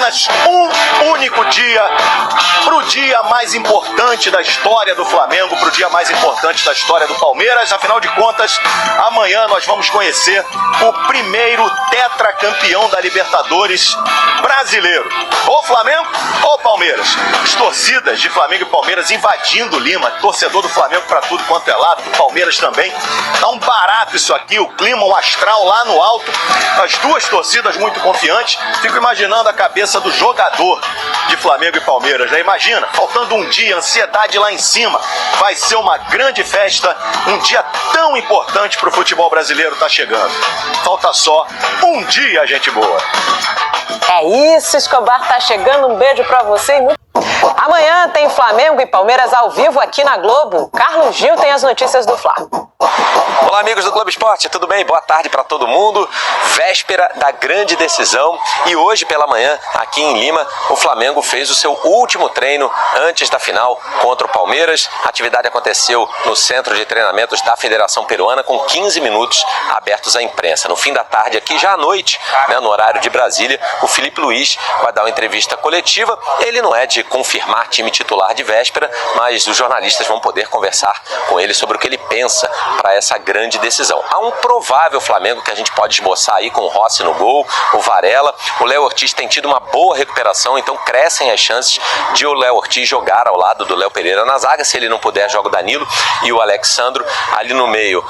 apenas um único dia pro dia mais importante da história do Flamengo, pro dia mais importante da história do Palmeiras. Afinal de contas, amanhã nós vamos conhecer o primeiro tetracampeão da Libertadores brasileiro. Ou Flamengo ou Palmeiras. As torcidas de Flamengo e Palmeiras invadindo Lima, torcedor do Flamengo pra tudo quanto é lado, do Palmeiras também. Tá um barato isso aqui, o clima, um astral lá no alto, as duas torcidas muito confiantes. Fico imaginando a cabeça do jogador de Flamengo e Palmeiras, né? Imagina, faltando um dia, ansiedade lá em cima. Vai ser uma grande festa, um dia tão importante pro futebol brasileiro tá chegando. Falta só um dia, gente boa. É isso, Escobar tá chegando, um beijo pra você e muito... Amanhã tem Flamengo e Palmeiras ao vivo aqui na Globo. Carlos Gil tem as notícias do Fla. Olá, amigos do Globo Esporte, tudo bem? Boa tarde para todo mundo. Véspera da grande decisão e hoje pela manhã, aqui em Lima, o Flamengo fez o seu último treino antes da final contra o Palmeiras. A atividade aconteceu no centro de treinamentos da Federação Peruana com 15 minutos abertos à imprensa. No fim da tarde, aqui já à noite, né, no horário de Brasília, o Felipe Luiz vai dar uma entrevista coletiva. Ele não é de confirmar time titular de véspera, mas os jornalistas vão poder conversar com ele sobre o que ele pensa para essa grande decisão. Há um provável Flamengo que a gente pode esboçar aí com o Rossi no gol, o Varela, o Léo Ortiz tem tido uma boa recuperação, então crescem as chances de o Léo Ortiz jogar ao lado do Léo Pereira na zaga. Se ele não puder, joga o Danilo e o Alexandro ali no meio,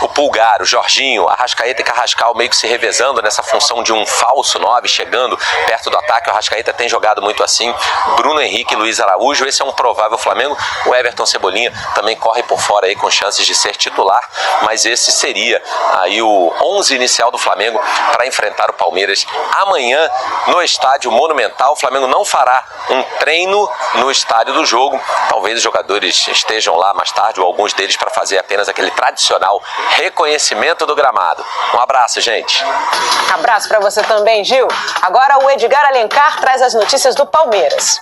o Pulgar, o Jorginho, Arrascaeta e Carrascal meio que se revezando nessa função de um falso 9, chegando perto do ataque. O Arrascaeta tem jogado muito assim, Bruno Henrique e Luiz Araújo, esse é um provável Flamengo. O Everton Cebolinha também corre por fora aí com chances de ser titular, mas esse seria aí o 11 inicial do Flamengo para enfrentar o Palmeiras amanhã no estádio Monumental. O Flamengo não fará um treino no estádio do jogo, talvez os jogadores estejam lá mais tarde ou alguns deles para fazer apenas aquele tradicional reconhecimento do gramado. Um abraço, gente. Abraço para você também, Gil. Agora o Edgar Alencar traz as notícias do Palmeiras.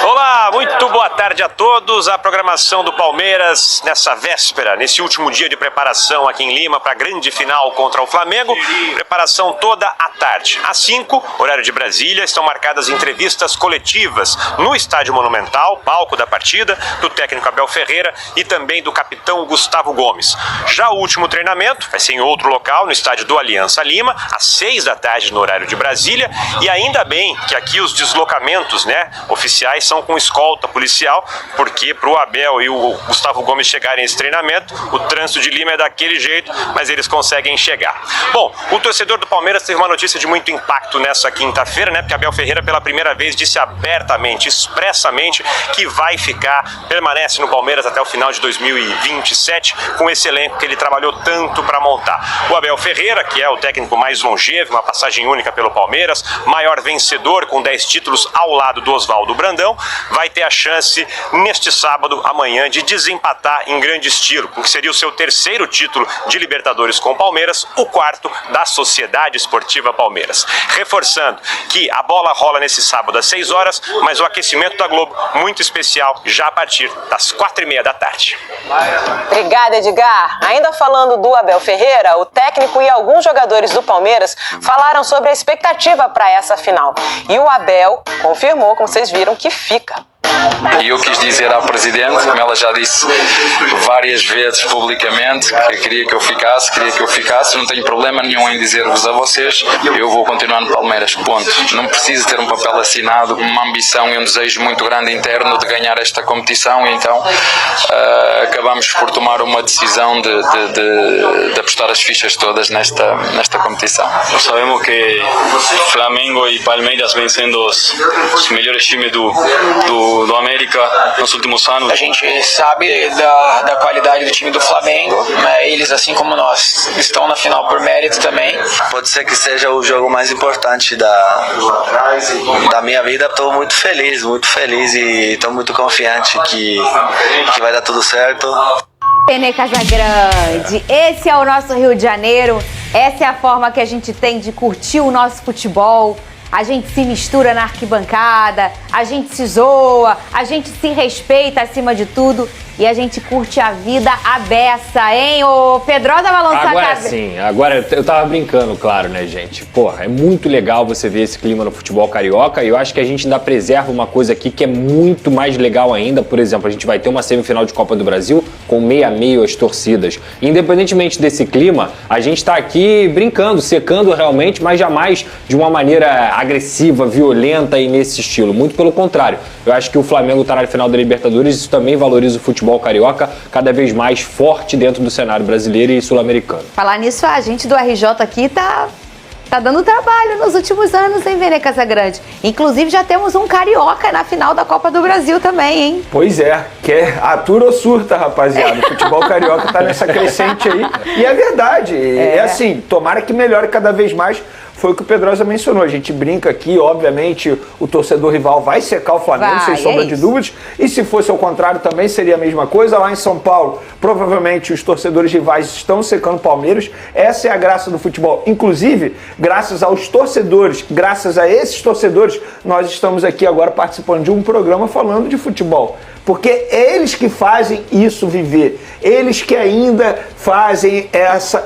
Olá, muito boa tarde a todos. A programação do Palmeiras nessa véspera, nesse último dia de preparação aqui em Lima para a grande final contra o Flamengo. Preparação toda à tarde. Às 5, horário de Brasília, estão marcadas entrevistas coletivas no Estádio Monumental, palco da partida, do técnico Abel Ferreira e também do capitão Gustavo Gomes. Já o último treinamento vai ser em outro local, no estádio do Aliança Lima, às 6 da tarde no horário de Brasília. E ainda bem que aqui os deslocamentos, né, oficiais são com escolta policial, porque para o Abel e o Gustavo Gomes chegarem a esse treinamento, o trânsito de Lima é daquele jeito, mas eles conseguem chegar. Bom, o torcedor do Palmeiras teve uma notícia de muito impacto nessa quinta-feira, né? Porque Abel Ferreira pela primeira vez disse abertamente, expressamente, que vai ficar, permanece no Palmeiras até o final de 2027, com esse elenco que ele trabalhou tanto para montar. O Abel Ferreira, que é o técnico mais longevo, uma passagem única pelo Palmeiras, maior vencedor com 10 títulos ao lado do Oswaldo Brandão, vai ter a chance neste sábado, amanhã, de desempatar em grande estilo, o que seria o seu terceiro título de Libertadores com o Palmeiras, o quarto da Sociedade Esportiva Palmeiras. Reforçando que a bola rola nesse sábado às 6 horas, mas o aquecimento da Globo muito especial já a partir das 4h30 da tarde. Obrigada, Edgar. Ainda falando do Abel Ferreira, o técnico e alguns jogadores do Palmeiras falaram sobre a expectativa para essa final. E o Abel confirmou, como vocês viram, que fica. E eu quis dizer à Presidente, como ela já disse várias vezes publicamente, que queria que eu ficasse, não tenho problema nenhum em dizer-vos a vocês, eu vou continuar no Palmeiras, ponto. Não preciso ter um papel assinado, uma ambição e um desejo muito grande interno de ganhar esta competição, e então acabamos por tomar uma decisão de apostar as fichas todas nesta competição. Sabemos que Flamengo e Palmeiras vêm sendo os melhores times do América nos últimos anos. A gente sabe da qualidade do time do Flamengo, né? Eles, assim como nós, estão na final por mérito também. Pode ser que seja o jogo mais importante da minha vida. Estou muito feliz e estou muito confiante que vai dar tudo certo. Nenê Casagrande, esse é o nosso Rio de Janeiro, essa é a forma que a gente tem de curtir o nosso futebol. A gente se mistura na arquibancada, a gente se zoa, a gente se respeita acima de tudo. e a gente curte a vida à beça, hein? Ô, Pedrosa vai lançar Agora sim, agora eu tava brincando, claro, né, gente? Porra, é muito legal você ver esse clima no futebol carioca e eu acho que a gente ainda preserva uma coisa aqui que é muito mais legal ainda. Por exemplo, a gente vai ter uma semifinal de Copa do Brasil com meio a meio as torcidas. Independentemente desse clima, a gente tá aqui brincando, secando realmente, mas jamais de uma maneira agressiva, violenta e nesse estilo. Muito pelo contrário. Eu acho que o Flamengo tá na final da Libertadores, isso também valoriza o futebol carioca cada vez mais forte dentro do cenário brasileiro e sul-americano. Falar nisso, a gente do RJ aqui tá dando trabalho nos últimos anos, hein, Vene Casagrande? Inclusive, já temos um carioca na final da Copa do Brasil também, hein? Pois é, que é atura ou surta, rapaziada. O futebol carioca tá nessa crescente aí. E é verdade, é assim, tomara que melhore cada vez mais. Foi o que o Pedrosa mencionou. A gente brinca aqui, obviamente, o torcedor rival vai secar o Flamengo, sem sombra de dúvidas. E se fosse ao contrário, também seria a mesma coisa. Lá em São Paulo, provavelmente os torcedores rivais estão secando o Palmeiras. Essa é a graça do futebol. Inclusive, graças aos torcedores, graças a esses torcedores, nós estamos aqui agora participando de um programa falando de futebol. Porque é eles que fazem isso viver, eles que ainda fazem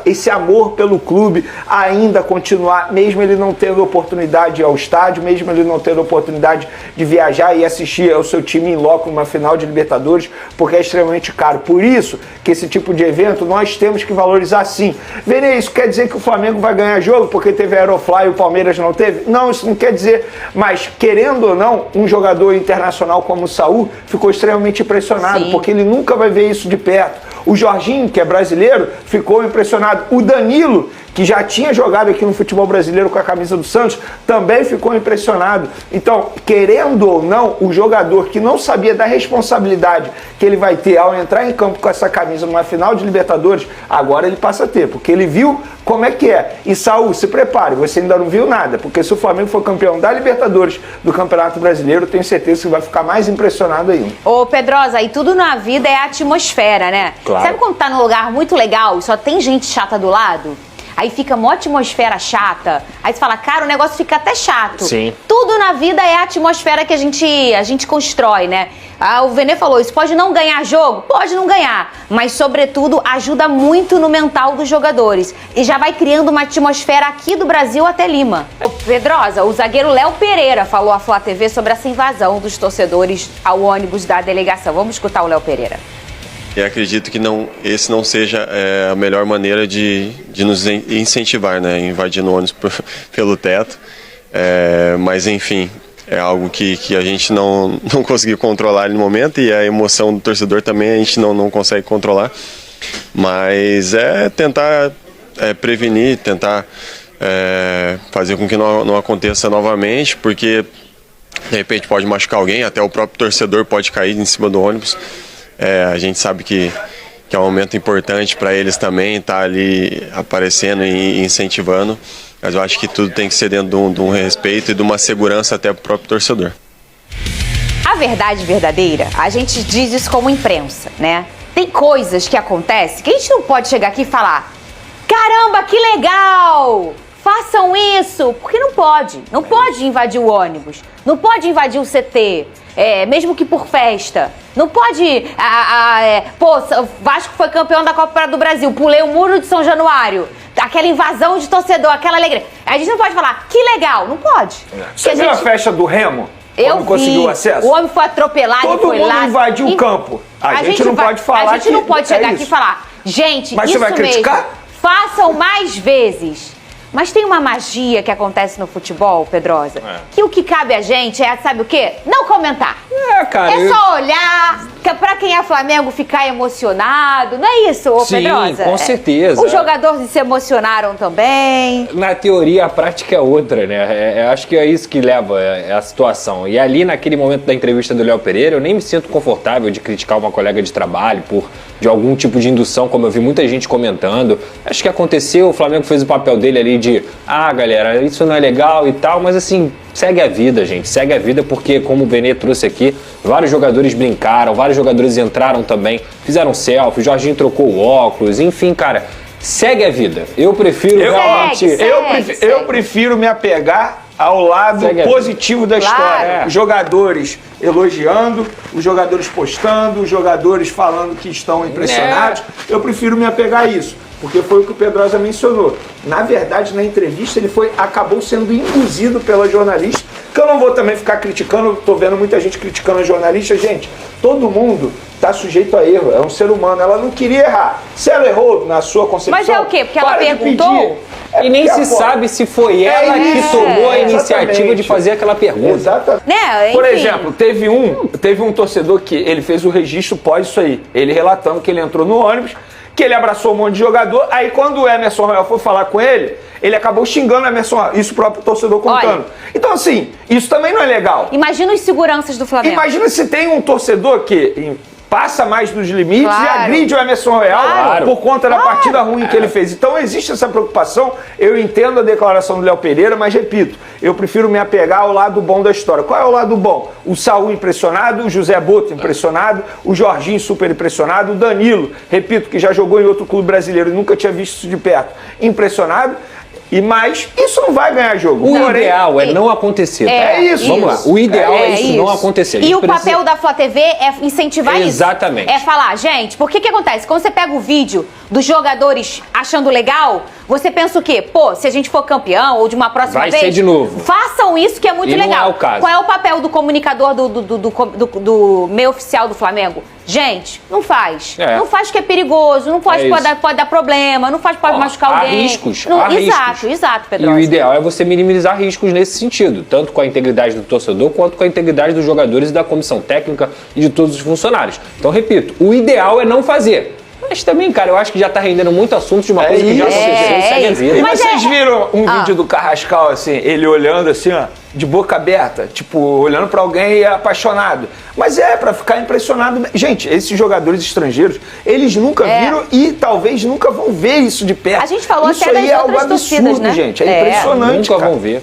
esse amor pelo clube ainda continuar, mesmo ele não tendo oportunidade de ir ao estádio, mesmo ele não tendo oportunidade de viajar e assistir ao seu time em loco numa final de Libertadores, porque é extremamente caro. Por isso que esse tipo de evento nós temos que valorizar sim. Vene, isso quer dizer que o Flamengo vai ganhar jogo porque teve Aerofly e o Palmeiras não teve? Não, isso não quer dizer, mas querendo ou não, um jogador internacional como o Saúl ficou extremamente impressionado, porque ele nunca vai ver isso de perto. O Jorginho, que é brasileiro, ficou impressionado. O Danilo, que já tinha jogado aqui no futebol brasileiro com a camisa do Santos, também ficou impressionado. Então, querendo ou não, o jogador que não sabia da responsabilidade que ele vai ter ao entrar em campo com essa camisa numa final de Libertadores, agora ele passa a ter, porque ele viu como é que é. E Saúl, se prepare, você ainda não viu nada, porque se o Flamengo for campeão da Libertadores do Campeonato Brasileiro, eu tenho certeza que vai ficar mais impressionado ainda. Ô, Pedrosa, e tudo na vida é a atmosfera, né? Claro. Sabe quando tá num lugar muito legal e só tem gente chata do lado? Aí fica uma atmosfera chata. Aí você fala, cara, o negócio fica até chato. Sim. Tudo na vida é a atmosfera que a gente constrói, né? Ah, o Vene falou, isso pode não ganhar jogo? Pode não ganhar. Mas, sobretudo, ajuda muito no mental dos jogadores. E já vai criando uma atmosfera aqui do Brasil até Lima. Pedrosa, o zagueiro Léo Pereira falou à Flá TV sobre essa invasão dos torcedores ao ônibus da delegação. Vamos escutar o Léo Pereira. E acredito que esse não seja a melhor maneira de nos incentivar, né? Invadindo o ônibus pelo teto. Mas, enfim, é algo que a gente não conseguiu controlar no momento e a emoção do torcedor também a gente não consegue controlar. Mas é tentar prevenir, tentar fazer com que não aconteça novamente, porque de repente pode machucar alguém, até o próprio torcedor pode cair em cima do ônibus. A gente sabe que é um momento importante para eles também, estar ali aparecendo e incentivando, mas eu acho que tudo tem que ser dentro de um respeito e de uma segurança até para o próprio torcedor. A verdade verdadeira, a gente diz isso como imprensa, né? Tem coisas que acontecem que a gente não pode chegar aqui e falar, caramba, que legal! Façam isso! Porque não pode. Não pode invadir o ônibus. Não pode invadir o CT. Mesmo que por festa. Não pode... o Vasco foi campeão da Copa do Brasil. Pulei o muro de São Januário. Aquela invasão de torcedor, aquela alegria. A gente não pode falar, que legal. Não pode. Você viu a festa do Remo? Eu Quando conseguiu acesso? O homem foi atropelado e foi lá. Todo mundo invadiu o campo. A gente não pode falar. A gente não pode chegar aqui e falar, gente, mas isso você vai criticar? mesmo. Façam mais vezes. Mas tem uma magia que acontece no futebol, Pedrosa, que o que cabe a gente é, sabe o quê? Não comentar. Cara, só olhar, que pra quem é Flamengo ficar emocionado, não é isso, Pedrosa? Sim, com certeza. Os jogadores se emocionaram também. Na teoria, a prática é outra, né? Acho que é isso que leva a situação. E ali, naquele momento da entrevista do Léo Pereira, eu nem me sinto confortável de criticar uma colega de trabalho de algum tipo de indução, como eu vi muita gente comentando. Acho que aconteceu, o Flamengo fez o papel dele ali de, galera, isso não é legal e tal, mas assim, segue a vida, gente, segue a vida, porque como o Benê trouxe aqui, vários jogadores brincaram, vários jogadores entraram também, fizeram selfie, o Jorginho trocou o óculos, enfim, cara, segue a vida. Eu prefiro realmente... Eu prefiro me apegar ao lado Segue positivo da história. Os jogadores elogiando, os jogadores postando, os jogadores falando que estão impressionados. Eu prefiro me apegar a isso, porque foi o que o Pedrosa mencionou. Na verdade, na entrevista, ele acabou sendo induzido pela jornalista, que eu não vou também ficar criticando, estou vendo muita gente criticando a jornalista. Gente, todo mundo está sujeito a erro, é um ser humano, ela não queria errar. Se ela errou na sua concepção... Mas é o quê? Porque ela perguntou? E nem se sabe se foi ela que tomou a iniciativa de fazer aquela pergunta. Exatamente. Né? Por exemplo, teve um torcedor que ele fez o registro pós isso aí, ele relatando que ele entrou no ônibus, que ele abraçou um monte de jogador, aí quando o Emerson Royal foi falar com ele acabou xingando o Emerson Royal, isso o próprio torcedor contando. Então assim, isso também não é legal. Imagina os seguranças do Flamengo. Imagina se tem um torcedor que passa mais dos limites e agride o Emerson Royal por conta da partida ruim que ele fez. Então existe essa preocupação, eu entendo a declaração do Léo Pereira, mas repito, eu prefiro me apegar ao lado bom da história. Qual é o lado bom? O Saúl impressionado, o José Boto impressionado, o Jorginho super impressionado, o Danilo, repito, que já jogou em outro clube brasileiro e nunca tinha visto isso de perto, impressionado. Mas isso não vai ganhar jogo. O ideal é não acontecer. É isso. Vamos lá. O ideal é isso não acontecer. E o papel da Flá TV é incentivar isso. Exatamente. É falar, gente, porque que acontece? Quando você pega o vídeo dos jogadores achando legal, você pensa o quê? Pô, se a gente for campeão ou de uma próxima vez... Vai ser de novo. Façam isso que é muito legal. Não é o caso. Qual é o papel do comunicador do meio oficial do Flamengo? Gente, não faz. Não faz que é perigoso, não faz pode dar problema, não faz pode machucar alguém. Há riscos. Exato, Pedro. E o ideal é você minimizar riscos nesse sentido, tanto com a integridade do torcedor, quanto com a integridade dos jogadores e da comissão técnica e de todos os funcionários. Então, repito, o ideal é não fazer. Mas também, cara, eu acho que já tá rendendo muito assunto de uma coisa que já aconteceu, segue a vida. E vocês viram um vídeo do Carrascal, assim, ele olhando assim, ó, de boca aberta, tipo, olhando pra alguém e apaixonado. Mas pra ficar impressionado. Gente, esses jogadores estrangeiros, eles nunca viram e talvez nunca vão ver isso de perto. A gente falou isso até das aí é outras algo torcidas, absurdo, né? gente. É impressionante, Nunca vão ver.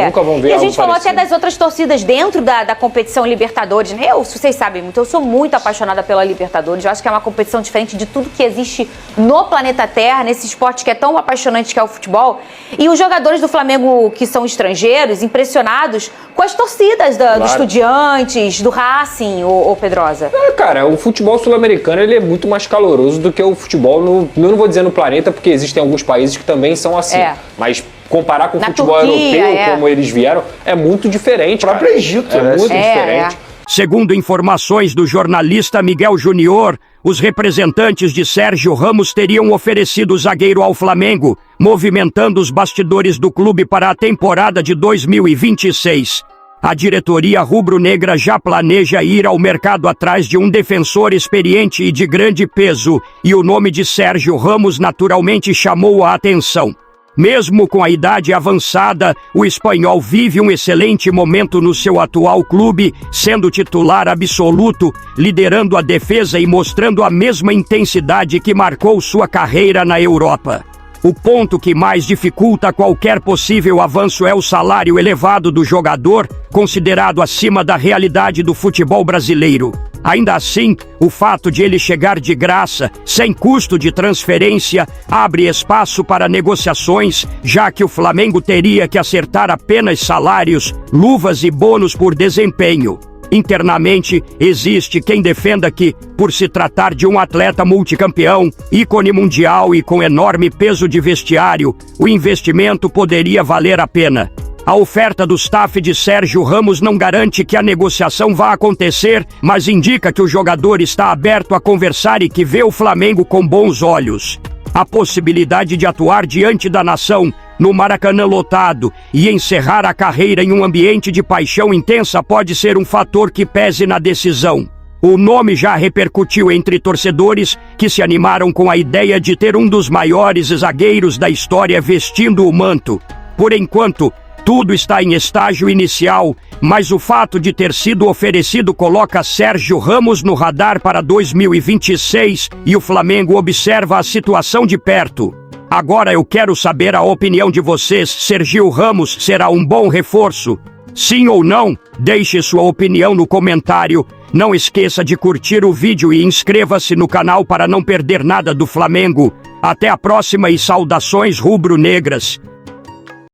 Nunca vão ver. E a algo gente falou parecido. até das outras torcidas dentro da competição Libertadores, né? Vocês sabem muito, eu sou muito apaixonada pela Libertadores. Eu acho que é uma competição diferente de tudo que existe no planeta Terra, nesse esporte que é tão apaixonante que é o futebol. E os jogadores do Flamengo que são estrangeiros, impressionados com as torcidas dos Estudiantes, do Racing, o Pedrosa. Cara, o futebol sul-americano ele é muito mais caloroso do que o futebol eu não vou dizer no planeta, porque existem alguns países que também são assim. Mas comparar com o futebol europeu, como eles vieram, é muito diferente. O próprio Egito, é muito diferente. Segundo informações do jornalista Miguel Júnior, os representantes de Sérgio Ramos teriam oferecido o zagueiro ao Flamengo, movimentando os bastidores do clube para a temporada de 2026. A diretoria rubro-negra já planeja ir ao mercado atrás de um defensor experiente e de grande peso, e o nome de Sérgio Ramos naturalmente chamou a atenção. Mesmo com a idade avançada, o espanhol vive um excelente momento no seu atual clube, sendo titular absoluto, liderando a defesa e mostrando a mesma intensidade que marcou sua carreira na Europa. O ponto que mais dificulta qualquer possível avanço é o salário elevado do jogador, considerado acima da realidade do futebol brasileiro. Ainda assim, o fato de ele chegar de graça, sem custo de transferência, abre espaço para negociações, já que o Flamengo teria que acertar apenas salários, luvas e bônus por desempenho. Internamente, existe quem defenda que, por se tratar de um atleta multicampeão, ícone mundial e com enorme peso de vestiário, o investimento poderia valer a pena. A oferta do staff de Sérgio Ramos não garante que a negociação vá acontecer, mas indica que o jogador está aberto a conversar e que vê o Flamengo com bons olhos. A possibilidade de atuar diante da nação, no Maracanã lotado, e encerrar a carreira em um ambiente de paixão intensa pode ser um fator que pese na decisão. O nome já repercutiu entre torcedores que se animaram com a ideia de ter um dos maiores zagueiros da história vestindo o manto. Por enquanto, tudo está em estágio inicial, mas o fato de ter sido oferecido coloca Sérgio Ramos no radar para 2026 e o Flamengo observa a situação de perto. Agora eu quero saber a opinião de vocês. Sérgio Ramos será um bom reforço? Sim ou não? Deixe sua opinião no comentário. Não esqueça de curtir o vídeo e inscreva-se no canal para não perder nada do Flamengo. Até a próxima e saudações rubro-negras.